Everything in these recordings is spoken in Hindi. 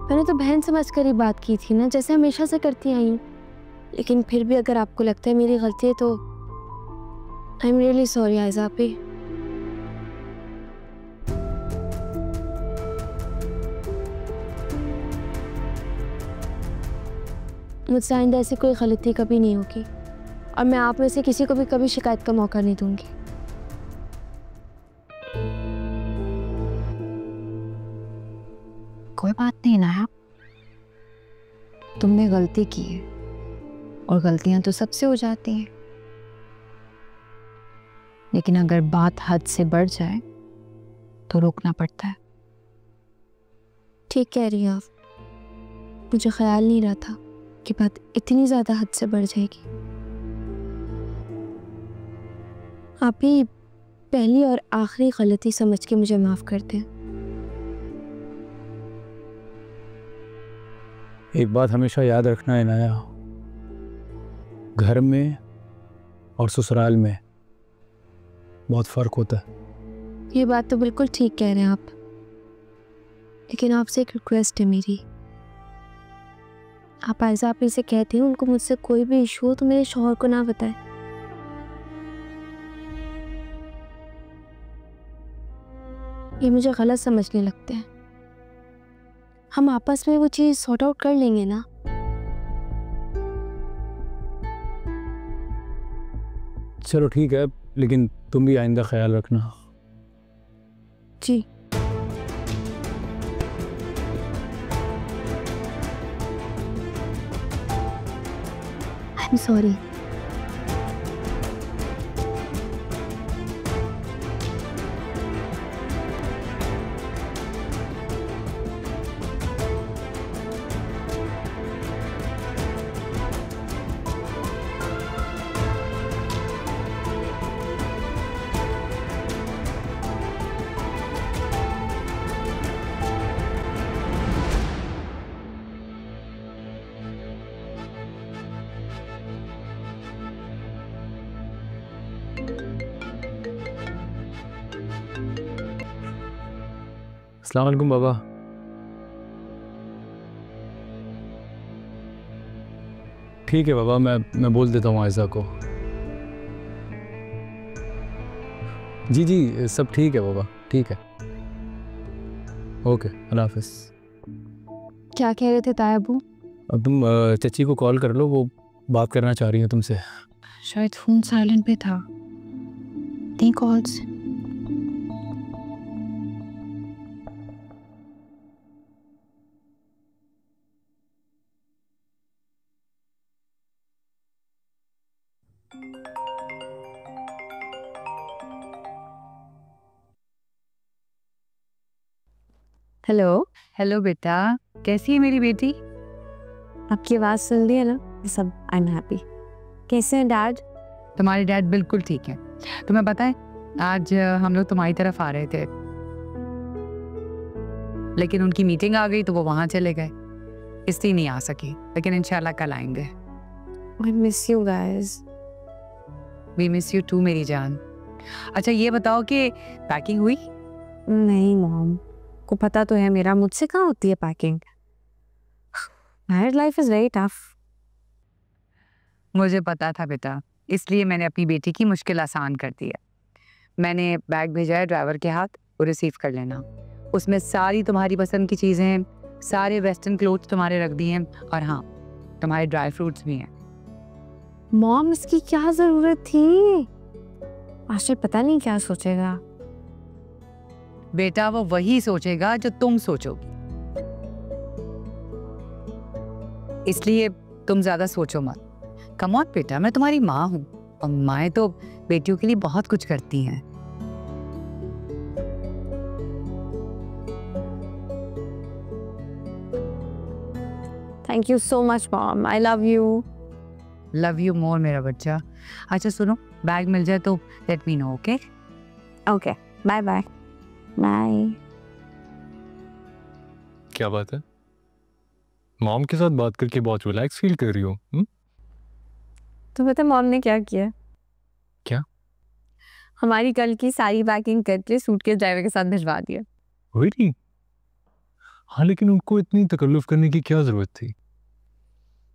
मैंने तो बहन समझ कर ही बात की थी ना, जैसे हमेशा से करती आई हूँ। लेकिन फिर भी अगर आपको लगता है मेरी गलती है तो I am really sorry Aiza आपी। मुझसे आइंदा ऐसी कोई गलती कभी नहीं होगी और मैं आप में से किसी को भी कभी शिकायत का मौका नहीं दूंगी। कोई बात नहीं ना, तुमने गलती की है और गलतियां तो सबसे हो जाती हैं, लेकिन अगर बात हद से बढ़ जाए तो रोकना पड़ता है। ठीक कह रही हैं आप, मुझे ख्याल नहीं रहा था कि बात इतनी ज़्यादा हद से बढ़ जाएगी। आप ही पहली और आखिरी गलती समझ के मुझे माफ़ कर दें। एक बात हमेशा याद रखना है नाया, घर में और ससुराल में बहुत फ़र्क होता है। ये बात तो बिल्कुल ठीक कह रहे हैं आप, लेकिन आपसे एक रिक्वेस्ट है मेरी। आप आयज़ा आपी से कहती हैं उनको मुझसे कोई भी इशू हो तो मेरे शौहर को ना बताएं। ये मुझे गलत समझने लगते हैं। हम आपस में वो चीज़ सॉर्ट आउट कर लेंगे ना। चलो ठीक है, लेकिन तुम भी आइंदा ख्याल रखना। जी। I am sorry. अस्सलाम वालेकुम बाबा। ठीक है बाबा, मैं बोल देता हूँ आयज़ा को। जी जी सब ठीक है बाबा, ठीक है। ओके, अल्लाह हाफ़िज़। क्या कह रहे थे तायाबू? अब तुम चची को कॉल कर लो, वो बात करना चाह रही हैं तुमसे। शायद फोन साइलेंट पे था। नहीं कॉल्स। हेलो। हेलो बेटा, कैसी है मेरी बेटी? आपकी आवाज़ सुन ली है ना, सब आई एम हैप्पी। कैसे हैं डैड? तुम्हारे डैड बिल्कुल ठीक है। तुम्हें पता है आज हम लोग तुम्हारी तरफ आ रहे थे, लेकिन उनकी मीटिंग आ गई तो वो वहां चले गए, इसलिए नहीं आ सकी, लेकिन इंशाल्लाह कल आएंगे। I miss you guys. We miss you too मेरी जान। अच्छा ये बताओ कि पैकिंग हुई? नहीं मॉम, को पता तो है मेरा, मुझसे कहाँ होती है packing. Married life is very tough. मुझे पता था बेटा, इसलिए मैंने अपनी बेटी की मुश्किल आसान कर दी है। मैंने बैग भेजा है ड्राइवर के हाथ, वो रिसीव कर लेना। उसमें सारी तुम्हारी पसंद की चीज़ें, सारे वेस्टर्न क्लोथ्स तुम्हारे रख दिए हैं, और हाँ तुम्हारे ड्राई फ्रूट्स भी हैं। मॉम इसकी क्या जरूरत थी? मास्टर पता नहीं क्या सोचेगा। बेटा वो वही सोचेगा जो तुम सोचोगी, इसलिए तुम ज्यादा सोचो मत। कम ऑन बेटा, मैं तुम्हारी माँ हूँ और माएँ तो बेटियों के लिए बहुत कुछ करती हैं। Thank you so much mom, I love you. Love you more मेरा बच्चा। अच्छा सुनो, बैग मिल जाए तो let me know. Okay okay, bye bye. Bye. क्या बात है, मॉम के साथ बात करके बहुत रिलैक्स फील कर रही हो? तो पता मॉम ने क्या किया? क्या? हमारी कल की सारी पैकिंग करके सूटकेस ड्राइवर के साथ भिजवा दिया। Really? हाँ, लेकिन उनको इतनी तकल्लुफ करने की क्या जरूरत थी?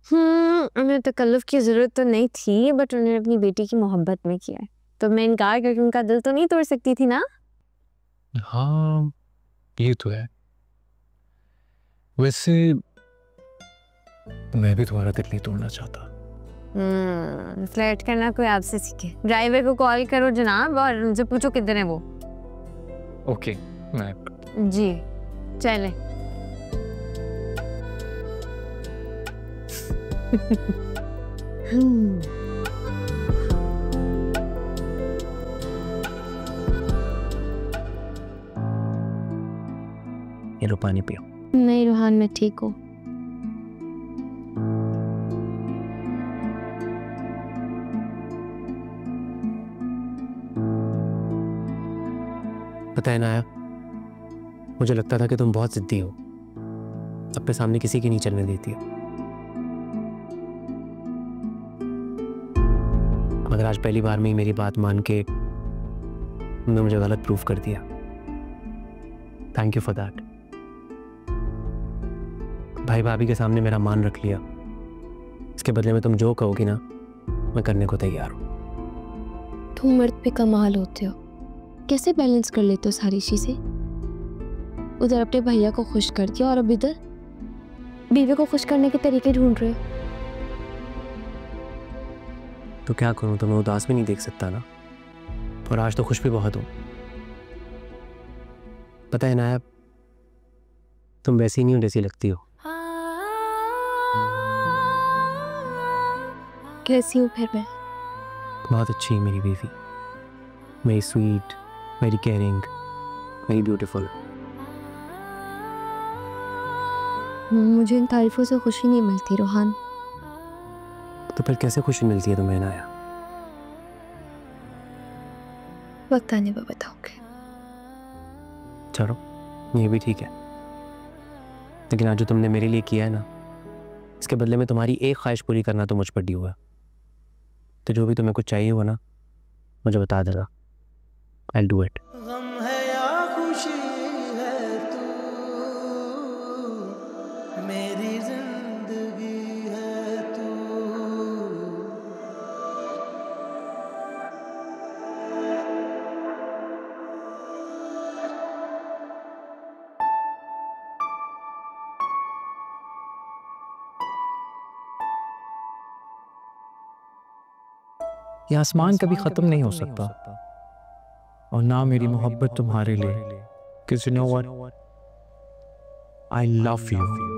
उन्हें तकल्लुफ की जरूरत तो नहीं थी, बट उन्होंने अपनी बेटी की मोहब्बत में किया है, तो मैं इनकार करके उनका दिल तो नहीं तोड़ सकती थी ना। हाँ, ये तो है। वैसे मैं भी तुम्हारा दिल नहीं तोड़ना चाहता। फ्लर्ट करना कोई आपसे सीखे। ड्राइवर को कॉल करो जनाब और उनसे पूछो किधर है वो। ओके, मैं जी चले। ये लो पानी पियो। नहीं रोहान, मैं ठीक हूँ। पता है नाया, मुझे लगता था कि तुम बहुत जिद्दी हो, अपने सामने किसी की नहीं चलने देती हो, मगर आज पहली बार में ही मेरी बात मान के तुमने मुझे गलत प्रूफ कर दिया। Thank you for that. भाई भाभी के सामने मेरा मान रख लिया, इसके बदले में तुम जो कहोगी ना मैं करने को तैयार हूँ। तुम मर्द पे कमाल होते हो, कैसे बैलेंस कर लेते हो सारी चीजें? उधर अपने भैया को खुश कर दिया और अब इधर बीवी को खुश करने के तरीके ढूंढ रहे हो। तो क्या करूँ, तुम्हें उदास भी नहीं देख सकता ना, और आज तो खुश भी बहुत हूँ। पता है नायब, तुम वैसी नहीं हो जैसी लगती हो। कैसी हूँ फिर मैं? बहुत अच्छी है मेरी बीवी, very sweet, very caring, very beautiful. मुझे इन तारीफों से खुशी नहीं मिलती रोहान। तो फिर कैसे खुशी मिलती है तुम्हें नाया? वक्त आने पर बताओगे। चलो ये भी ठीक है, लेकिन आज जो तुमने मेरे लिए किया है ना, इसके बदले में तुम्हारी एक ख्वाहिश पूरी करना तो मुझ पर ड्यू है। तो जो भी तुम्हें कुछ चाहिए हो ना, मुझे बता देना, I'll do it। गम है या खुशी है तू, मेरी जिंदगी है तू। ये आसमान कभी ख़त्म नहीं हो सकता, और ना मेरी मोहब्बत तुम्हारे लिए, because you know what, I love you।